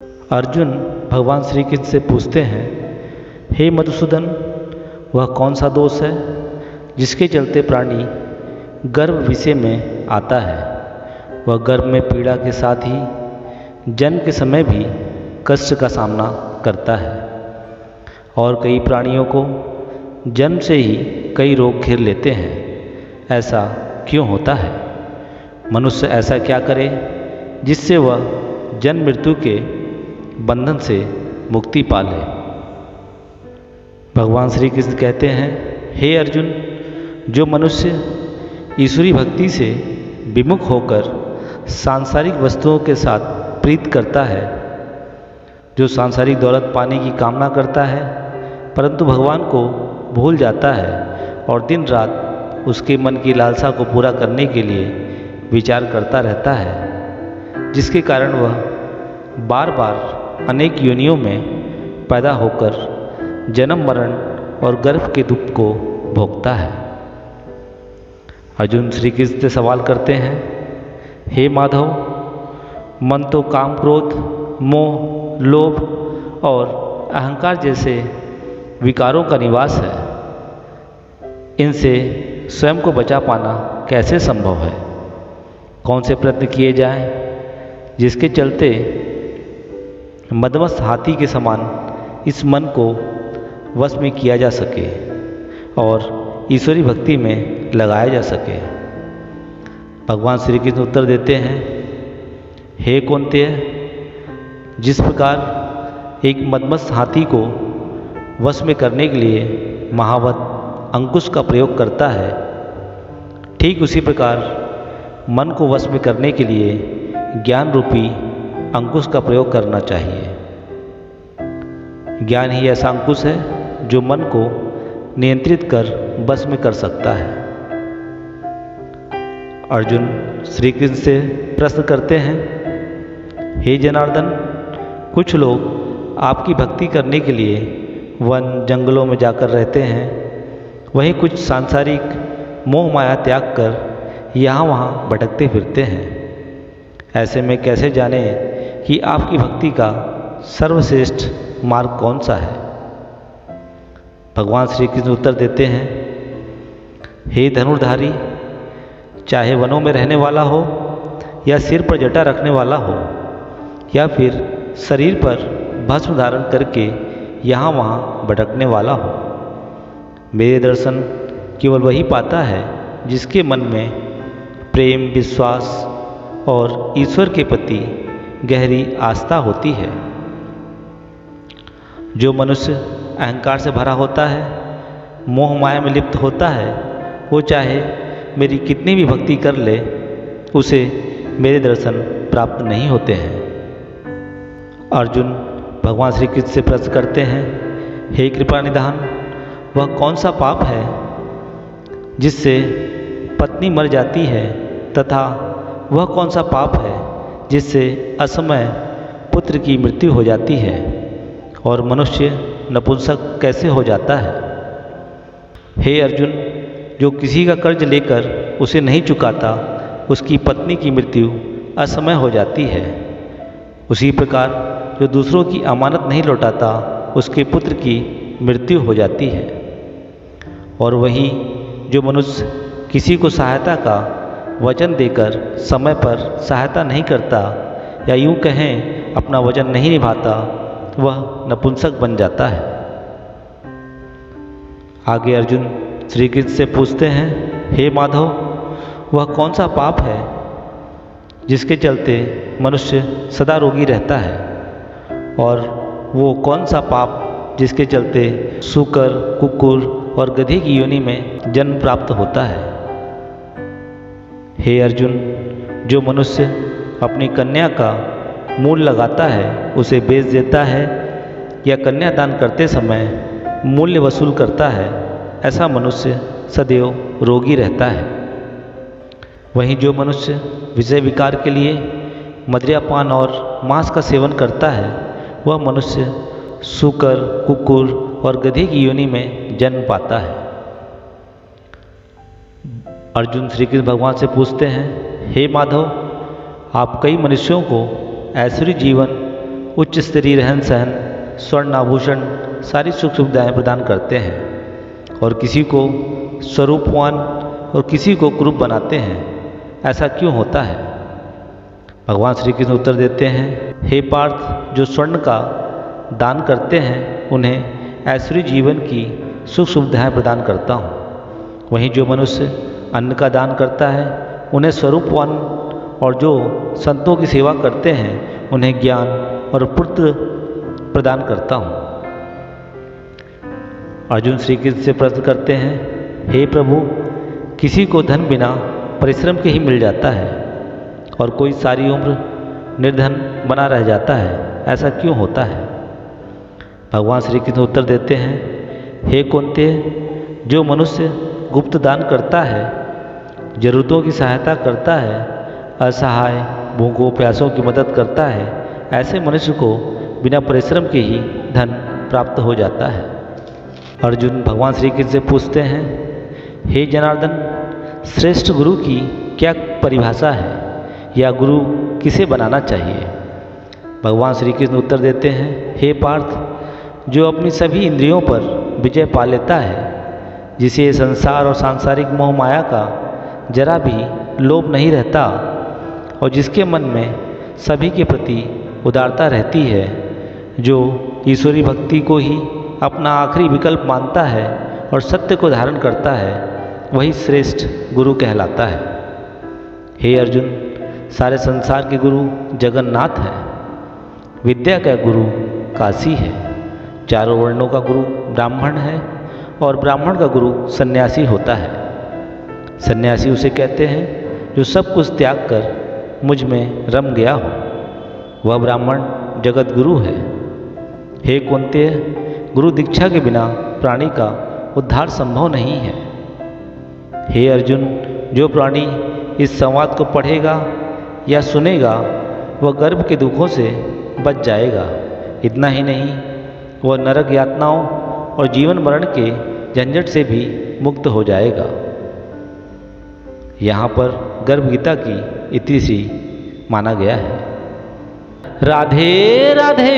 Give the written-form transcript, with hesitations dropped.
अर्जुन भगवान श्री कृष्ण से पूछते हैं, हे मधुसूदन, वह कौन सा दोष है जिसके चलते प्राणी गर्भ विषय में आता है। वह गर्भ में पीड़ा के साथ ही जन्म के समय भी कष्ट का सामना करता है और कई प्राणियों को जन्म से ही कई रोग घेर लेते हैं। ऐसा क्यों होता है? मनुष्य ऐसा क्या करे जिससे वह जन्म मृत्यु के बंधन से मुक्ति पाले। भगवान श्री कृष्ण कहते हैं, हे अर्जुन, जो मनुष्य ईश्वरी भक्ति से विमुख होकर सांसारिक वस्तुओं के साथ प्रीत करता है, जो सांसारिक दौलत पाने की कामना करता है परंतु भगवान को भूल जाता है और दिन रात उसके मन की लालसा को पूरा करने के लिए विचार करता रहता है, जिसके कारण वह बार बार अनेक योनियों में पैदा होकर जन्म मरण और गर्भ के दुख को भोगता है। अर्जुन श्री कृष्ण से सवाल करते हैं, हे माधव, मन तो काम क्रोध मोह लोभ और अहंकार जैसे विकारों का निवास है। इनसे स्वयं को बचा पाना कैसे संभव है? कौन से प्रयत्न किए जाएं जिसके चलते मदमस्त हाथी के समान इस मन को वश में किया जा सके और ईश्वरी भक्ति में लगाया जा सके? भगवान श्री कृष्ण उत्तर देते हैं, हे कौन्तेय, जिस प्रकार एक मदमस्त हाथी को वश में करने के लिए महावत अंकुश का प्रयोग करता है, ठीक उसी प्रकार मन को वश में करने के लिए ज्ञान रूपी अंकुश का प्रयोग करना चाहिए। ज्ञान ही ऐसा अंकुश है जो मन को नियंत्रित कर बस में कर सकता है। अर्जुन श्री कृष्ण से प्रश्न करते हैं, हे जनार्दन, कुछ लोग आपकी भक्ति करने के लिए वन जंगलों में जाकर रहते हैं, वहीं कुछ सांसारिक मोह माया त्याग कर यहाँ वहाँ भटकते फिरते हैं। ऐसे में कैसे जाने कि आपकी भक्ति का सर्वश्रेष्ठ मार्ग कौन सा है? भगवान श्री कृष्ण उत्तर देते हैं, हे धनुर्धारी, चाहे वनों में रहने वाला हो या सिर पर जटा रखने वाला हो या फिर शरीर पर भस्म धारण करके यहाँ वहाँ भटकने वाला हो, मेरे दर्शन केवल वही पाता है जिसके मन में प्रेम विश्वास और ईश्वर के प्रति गहरी आस्था होती है। जो मनुष्य अहंकार से भरा होता है, मोह माया में लिप्त होता है, वो चाहे मेरी कितनी भी भक्ति कर ले, उसे मेरे दर्शन प्राप्त नहीं होते हैं। अर्जुन भगवान श्री कृष्ण से प्रश्न करते हैं, हे कृपा निधान, वह कौन सा पाप है जिससे पत्नी मर जाती है तथा वह कौन सा पाप है जिससे असमय पुत्र की मृत्यु हो जाती है और मनुष्य नपुंसक कैसे हो जाता है? हे अर्जुन, जो किसी का कर्ज लेकर उसे नहीं चुकाता, उसकी पत्नी की मृत्यु असमय हो जाती है। उसी प्रकार जो दूसरों की अमानत नहीं लौटाता, उसके पुत्र की मृत्यु हो जाती है। और वही जो मनुष्य किसी को सहायता का वचन देकर समय पर सहायता नहीं करता या यूं कहें अपना वचन नहीं निभाता, वह नपुंसक बन जाता है। आगे अर्जुन श्री कृष्ण से पूछते हैं, हे माधव, वह कौन सा पाप है जिसके चलते मनुष्य सदा रोगी रहता है और वो कौन सा पाप जिसके चलते सूकर कुकुर और गधे की योनि में जन्म प्राप्त होता है? हे अर्जुन, जो मनुष्य अपनी कन्या का मूल लगाता है, उसे बेच देता है या कन्यादान करते समय मूल्य वसूल करता है, ऐसा मनुष्य सदैव रोगी रहता है। वहीं जो मनुष्य विषय विकार के लिए मदिरापान और मांस का सेवन करता है, वह मनुष्य सूकर कुकुर और गधे की योनि में जन्म पाता है। अर्जुन श्री कृष्ण भगवान से पूछते हैं, हे माधव, आप कई मनुष्यों को ऐश्वर्य जीवन उच्च स्तरीय रहन सहन, स्वर्ण आभूषण, सारी सुख सुविधाएँ प्रदान करते हैं और किसी को स्वरूपवान और किसी को कुरूप बनाते हैं। ऐसा क्यों होता है? भगवान श्री कृष्ण उत्तर देते हैं, हे पार्थ, जो स्वर्ण का दान करते हैं उन्हें ऐश्वर्य जीवन की सुख सुविधाएँ प्रदान करता हूँ। वहीं जो मनुष्य अन्न का दान करता है उन्हें स्वरूपवान, और जो संतों की सेवा करते हैं उन्हें ज्ञान और पुत्र प्रदान करता हूँ। अर्जुन श्री कृष्ण से प्रश्न करते हैं, हे प्रभु, किसी को धन बिना परिश्रम के ही मिल जाता है और कोई सारी उम्र निर्धन बना रह जाता है, ऐसा क्यों होता है? भगवान श्री कृष्ण उत्तर देते हैं, हे कुंती, जो मनुष्य गुप्त दान करता है, जरूरतों की सहायता करता है, असहाय भूखों प्यासों की मदद करता है, ऐसे मनुष्य को बिना परिश्रम के ही धन प्राप्त हो जाता है। अर्जुन भगवान श्री कृष्ण से पूछते हैं, हे जनार्दन, श्रेष्ठ गुरु की क्या परिभाषा है या गुरु किसे बनाना चाहिए? भगवान श्री कृष्ण उत्तर देते हैं, हे पार्थ, जो अपनी सभी इंद्रियों पर विजय पा लेता है, जिसे संसार और सांसारिक मोह माया का जरा भी लोभ नहीं रहता और जिसके मन में सभी के प्रति उदारता रहती है, जो ईश्वरी भक्ति को ही अपना आखिरी विकल्प मानता है और सत्य को धारण करता है, वही श्रेष्ठ गुरु कहलाता है। हे अर्जुन, सारे संसार के गुरु जगन्नाथ है, विद्या का गुरु काशी है, चारों वर्णों का गुरु ब्राह्मण है और ब्राह्मण का गुरु सन्यासी होता है। सन्यासी उसे कहते हैं जो सब कुछ त्याग कर मुझ में रम गया हो, वह ब्राह्मण जगत गुरु है। हे कुंती, गुरु दीक्षा के बिना प्राणी का उद्धार संभव नहीं है। हे अर्जुन, जो प्राणी इस संवाद को पढ़ेगा या सुनेगा वह गर्भ के दुखों से बच जाएगा। इतना ही नहीं, वह नरक यातनाओं और जीवन मरण के झंझट से भी मुक्त हो जाएगा। यहाँ पर गर्भ गीता की इतिश्री माना गया है। राधे राधे।